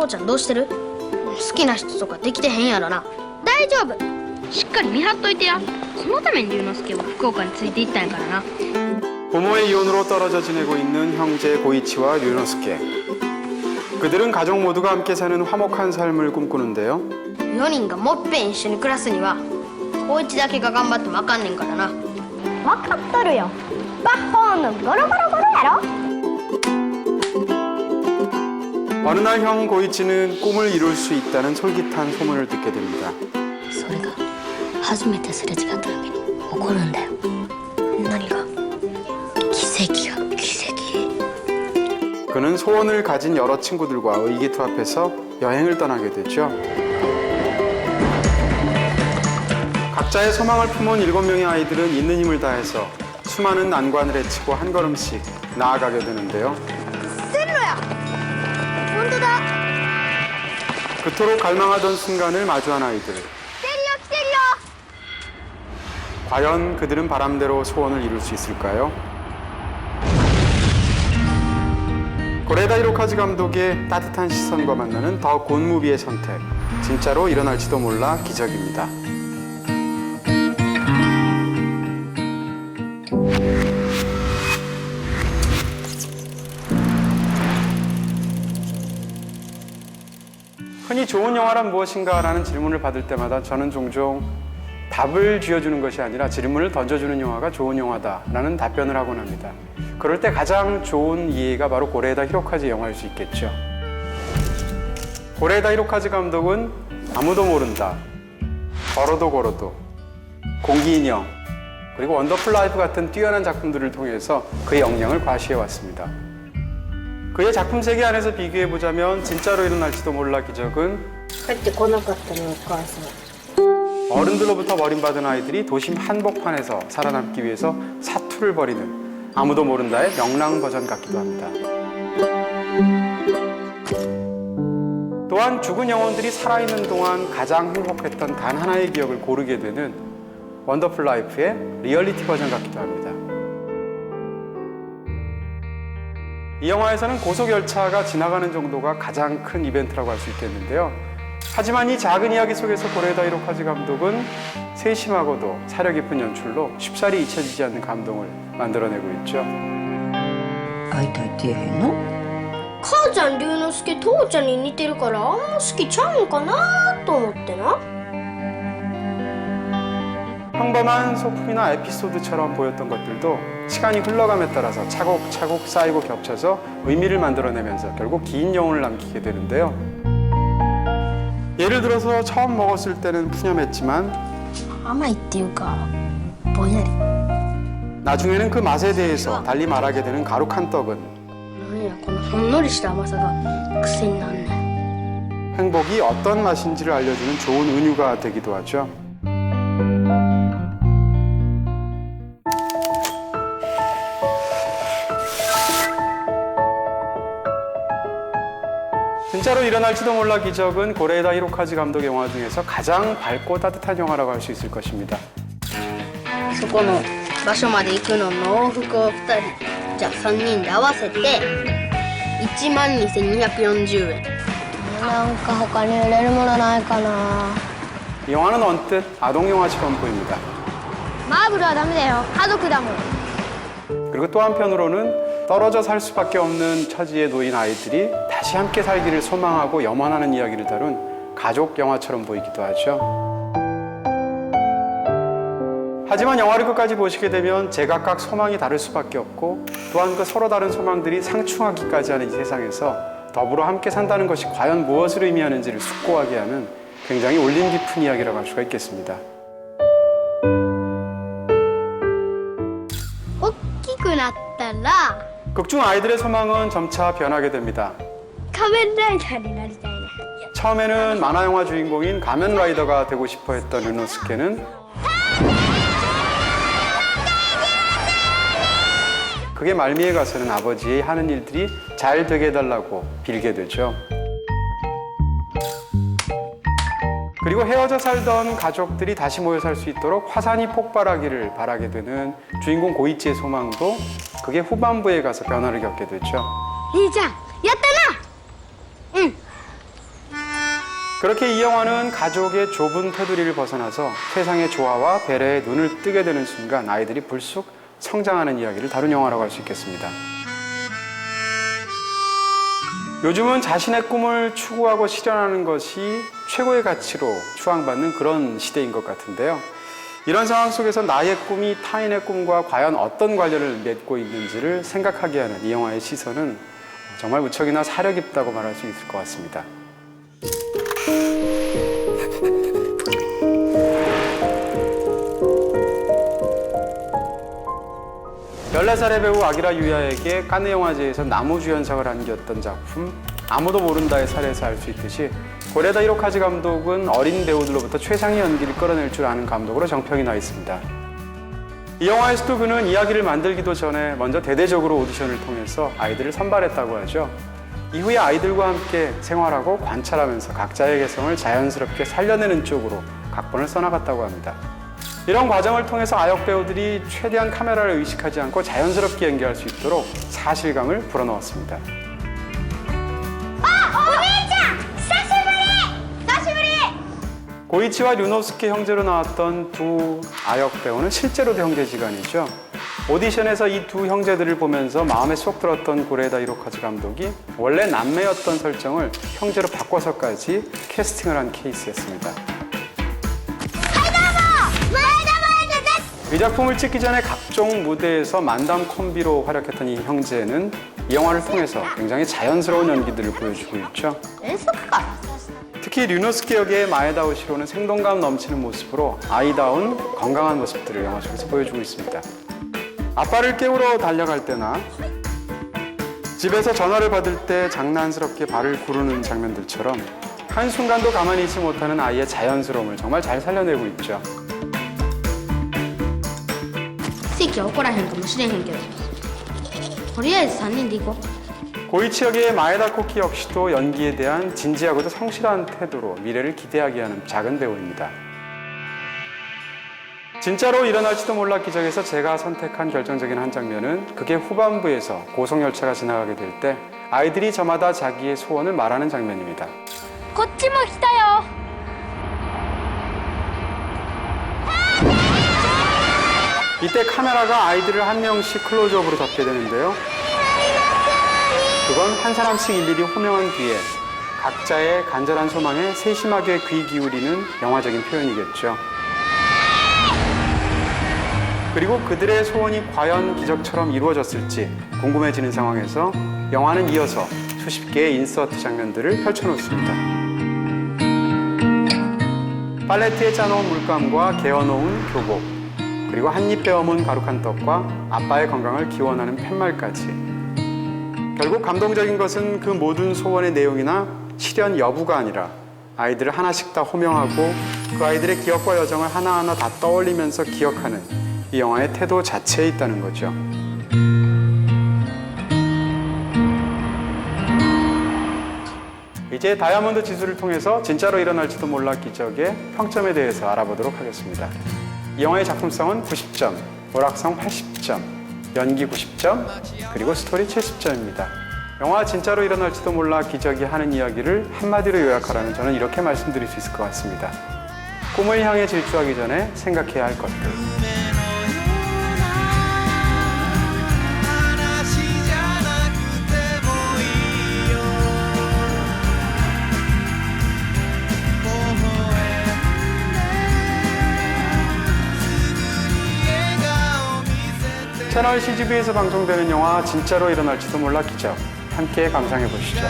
父ちゃんどうしてる？好きな人とかできてへんやろな。大丈夫。しっかり見張っといてや。そのために龍之介は福岡についていったんやからな。 부모의 이혼으로 떨어져 지내고 있는 형제 고이치와 류노스케. 그들은 가족 모두가 함께 사는 화목한 삶을 꿈꾸는데요. 4人がもっぺん一緒に暮らすには光一だけが頑張ってもあかんねんからな。分かっとるよ。バッホーンのゴロゴロゴロやろ。 어느 날 형 고이치는 꿈을 이룰 수 있다는 솔깃한 소문을 듣게 됩니다. それが初めてすれ違った時に起こるんだよ。何が？奇跡が奇跡。 그는 소원을 가진 여러 친구들과 의기투합해서 여행을 떠나게 되죠. 각자의 소망을 품은 7명의 아이들은 있는 힘을 다해서 수많은 난관을 헤치고 한 걸음씩 나아가게 되는데요. 線路や。本当だ。 그토록 갈망하던 순간을 마주한 아이들. 来てるよ来てるよ。 과연 그들은 바람대로 소원을 이룰 수 있을까요? 고레다 히로카즈 감독의 따뜻한 시선과 만나는 더 굿무비의 선택. 진짜로 일어날지도 몰라 기적입니다. 흔히 좋은 영화란 무엇인가 라는 질문을 받을 때마다 저는 종종 답을 쥐어주는 것이 아니라 질문을 던져주는 영화가 좋은 영화다라는 답변을 하곤 합니다. 그럴 때 가장 좋은 이해가 바로 고레에다 히로카즈 영화일 수 있겠죠. 고레에다 히로카즈 감독은 아무도 모른다, 걸어도 걸어도, 공기인형, 그리고 원더풀 라이프 같은 뛰어난 작품들을 통해서 그의 역량을 과시해왔습니다. 그의 작품 세계 안에서 비교해보자면 진짜로 일어날지도 몰라 기적은 帰ってこなかったね、お母さん。 어른들로부터 버림받은 아이들이 도심 한복판에서 살아남기 위해서 사투를 벌이는 아무도 모른다의 명랑 버전 같기도 합니다. 또한 죽은 영혼들이 살아있는 동안 가장 행복했던 단 하나의 기억을 고르게 되는 원더풀 라이프의 리얼리티 버전 같기도 합니다. 이 영화에서는 고속열차가 지나가는 정도가 가장 큰 이벤트라고 할 수 있겠는데요. 하지만 이 작은 이야기 속에서 고레에다 히로카즈 감독은 세심하고도 사려 깊은 연출로 쉽사리 잊혀지지 않는 감동을 만들어내고 있죠. 会いたいって言えへんの？母ちゃん龍之介父ちゃんに似てるからあんま好きちゃうんかなと思ってな。 평범한 소품이나 에피소드처럼 보였던 것들도 시간이 흘러감에 따라서 차곡차곡 쌓이고 겹쳐서 의미를 만들어내면서 결국 긴 여운을 남기게 되는데요. 예를 들어서 처음 먹었을 때는 푸념했지만 甘いっていうかぼんやり。 나중에는 그 맛에 대해서 달리 말하게 되는 가루칸 떡은 なんやこのほんのりした甘さが癖になんねん。 행복이 어떤 맛인지를 알려주는 좋은 은유가 되기도 하죠. 진짜로 일어날지도 몰라 기적은 고레에다 히로카즈 감독 영화 중에서 가장 밝고 따뜻한 영화라고 할 수 있을 것입니다. そこの場所まで行くのの往復を2人じゃあ3人で合わせて12,240円。なんか他に売れるものないかな。 이 영화는 언뜻 아동 영화처럼 보입니다. マーブルはダメだよ。家族だもん。 그리고 또 한편으로는 떨어져 살 수밖에 없는 처지에 놓인 아이들이 다시 함께 살기를 소망하고 염원하는 이야기를 다룬 가족 영화처럼 보이기도 하죠. 하지만 영화를 끝까지 보시게 되면 제각각 소망이 다를 수밖에 없고 또한 그 서로 다른 소망들이 상충하기까지 하는 이 세상에서 더불어 함께 산다는 것이 과연 무엇을 의미하는지를 숙고하게 하는 굉장히 울림 깊은 이야기라고 할 수가 있겠습니다. 大きくなったら 극중 아이들의 소망은 점차 변하게 됩니다. 仮面ライダーになりたいね。 처음에는 만화 영화 주인공인 가면 라이더가 되고 싶어 했던 류노스케는 그게 말미에 가서는 아버지의 하는 일들이 잘 되게 해달라고 빌게 되죠. 그리고 헤어져 살던 가족들이 다시 모여 살 수 있도록 화산이 폭발하기를 바라게 되는 주인공 고이치의 소망도 그게 후반부에 가서 변화를 겪게 되죠. 兄ちゃんやったな。うん 그렇게 이 영화는 가족의 좁은 테두리를 벗어나서 세상의 조화와 배려에 눈을 뜨게 되는 순간 아이들이 불쑥 성장하는 이야기를 다룬 영화라고 할 수 있겠습니다. 요즘은 자신의 꿈을 추구하고 실현하는 것이 최고의 가치로 추앙받는 그런 시대인 것 같은데요. 이런 상황 속에서 나의 꿈이 타인의 꿈과 과연 어떤 관련을 맺고 있는지를 생각하게 하는 이 영화의 시선은 정말 무척이나 사려 깊다고 말할 수 있을 것 같습니다. 14살의 배우 아기라 유야에게 칸네 영화제에서 나무주연상을 안겼던 작품 아무도 모른다의 사례에서 알 수 있듯이 고레다 히로카즈 감독은 어린 배우들로부터 최상의 연기를 끌어낼 줄 아는 감독으로 정평이 나 있습니다. 이 영화에서도 그는 이야기를 만들기도 전에 먼저 대대적으로 오디션을 통해서 아이들을 선발했다고 하죠. 이후에 아이들과 함께 생활하고 관찰하면서 각자의 개성을 자연스럽게 살려내는 쪽으로 각본을 써나갔다고 합니다. 이런 과정을 통해서 아역 배우들이 최대한 카메라를 의식하지 않고 자연스럽게 연기할 수 있도록 사실감을 불어넣었습니다. 고이치와 류노스케 형제로 나왔던 두 아역 배우는 실제로도 형제지간이죠. 오디션에서 이 두 형제들을 보면서 마음에 쏙 들었던 고레다 히로카즈 감독이 원래 남매였던 설정을 형제로 바꿔서까지 캐스팅을 한 케이스였습니다. 이 작품을 찍기 전에 각종 무대에서 만담 콤비로 활약했던 이 형제는 이 영화를 통해서 굉장히 자연스러운 연기들을 보여주고 있죠. 특히 류노스케 역의 마에다 오시로는 생동감 넘치는 모습으로 아이다운 건강한 모습들을 영화 속에서 보여주고 있습니다. 아빠를 깨우러 달려갈 때나 집에서 전화를 받을 때 장난스럽게 발을 구르는 장면들처럼 한순간도 가만히 있지 못하는 아이의 자연스러움을 정말 잘 살려내고 있죠. 奇跡は起こらへんかもしれへんけどとりあえず3人で行こう 고이치 역의 마에다 코키 역시도 연기에 대한 진지하고도 성실한 태도로 미래를 기대하게 하는 작은 배우입니다. 진짜로 일어날지도 몰라 기적에서 제가 선택한 결정적인 한 장면은 극의 후반부에서 고속열차가 지나가게 될 때 아이들이 저마다 자기의 소원을 말하는 장면입니다. こっちも来たよ 이때 카메라가 아이들을 한 명씩 클로즈업으로 잡게 되는데요. 그건 한 사람씩 일일이 호명한 뒤에 각자의 간절한 소망에 세심하게 귀 기울이는 영화적인 표현이겠죠. 그리고 그들의 소원이 과연 기적처럼 이루어졌을지 궁금해지는 상황에서 영화는 이어서 수십 개의 인서트 장면들을 펼쳐놓습니다. 팔레트에 짜놓은 물감과 개어놓은 교복, 그리고 한입 베어문 가루칸 떡과 아빠의 건강을 기원하는 팻말까지. 결국 감동적인 것은 그 모든 소원의 내용이나 실현 여부가 아니라 아이들을 하나씩 다 호명하고 그 아이들의 기억과 여정을 하나하나 다 떠올리면서 기억하는 이 영화의 태도 자체에 있다는 거죠. 이제 다이아몬드 지수를 통해서 진짜로 일어날지도 몰라 기적의 평점에 대해서 알아보도록 하겠습니다. 이 영화의 작품성은 90점, 오락성 80점, 연기 90점, 그리고 스토리 70점입니다. 영화 진짜로 일어날지도 몰라 기적이 하는 이야기를 한마디로 요약하라면 저는 이렇게 말씀드릴 수 있을 것 같습니다. 꿈을 향해 질주하기 전에 생각해야 할 것들. 채널 CGV에서 방송되는 영화 진짜로 일어날지도 몰라 기적 함께 감상해 보시죠.